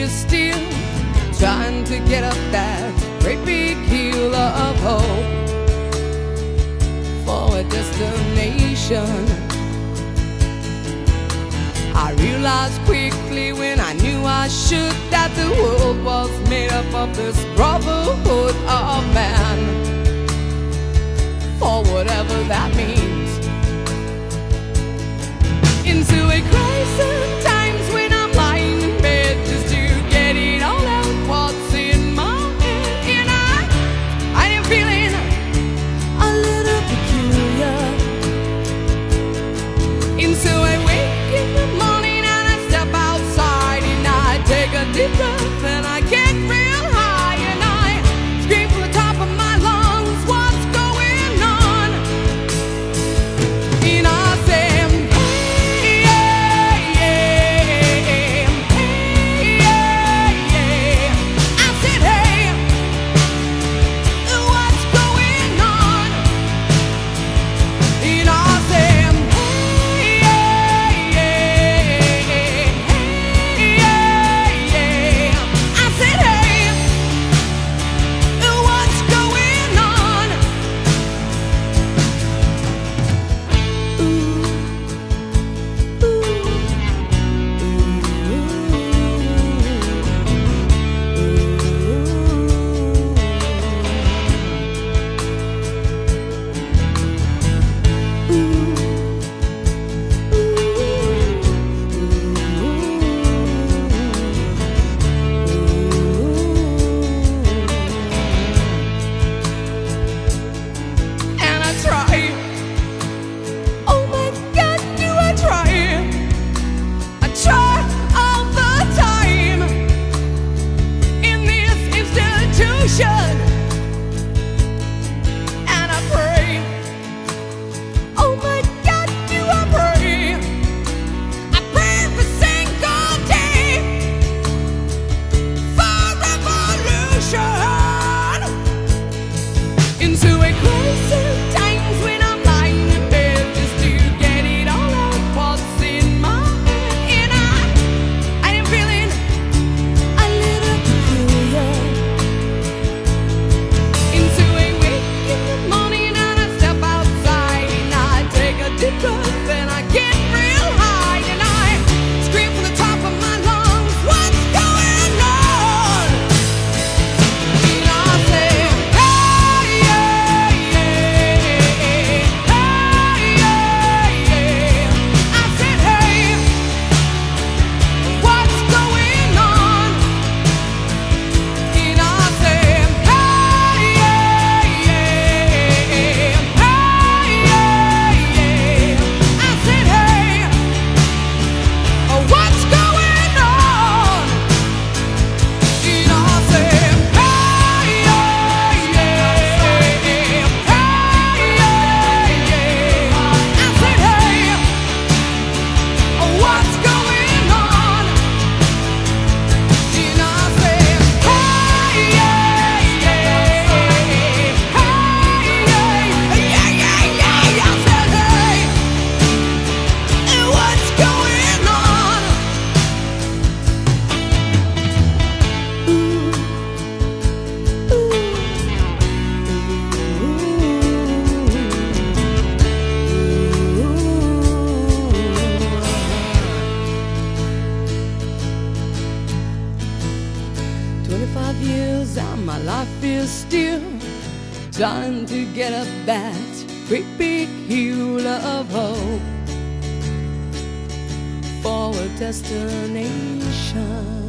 feel still, trying to get up that great big hill of hope for a destination. I realized quickly when I knew I should that the world was made up of this brotherhood of man, for whatever that means. Into a crisis times when I'm lying in bed just to get it all out what's in my head, and I am feeling a little peculiar. Into a wake in the morning and I step outside and I take a deep breath and I get real high and I scream from the top of my lungs, what's going on? And I say, hey, yeah, yeah, hey, yeah, yeah. I said, hey, what's going on? And I say, hey, yeah, yeah, hey, yeah, yeah. I said, hey, what's going on? And I try. Oh my God, do I try? I try all the time in this institution, and I pray. Oh my God, do I pray? I pray every single day for revolution. Into a crisis times when I'm lying in bed just to get it all out what's in my head, and I am feeling a little peculiar. Into a wake in the morning and I step outside and I take a deep breath and I get real high and I scream from the top of my lungs, what's going on? And I say, hey, yeah, yeah, hey, yeah, yeah. I said, hey, what's going on? And I say, hey, yeah, yeah, hey, yeah, yeah. I said, hey, what's going on? And I say, hey, yeah, yeah, hey, yeah, yeah. I said, hey, what's going on? And I say, hey, yeah, yeah, hey, yeah, yeah, yeah. I said, hey, what's going on? Ooh. 25 years and my life is still trying to get up that great big hill of hope for a destination.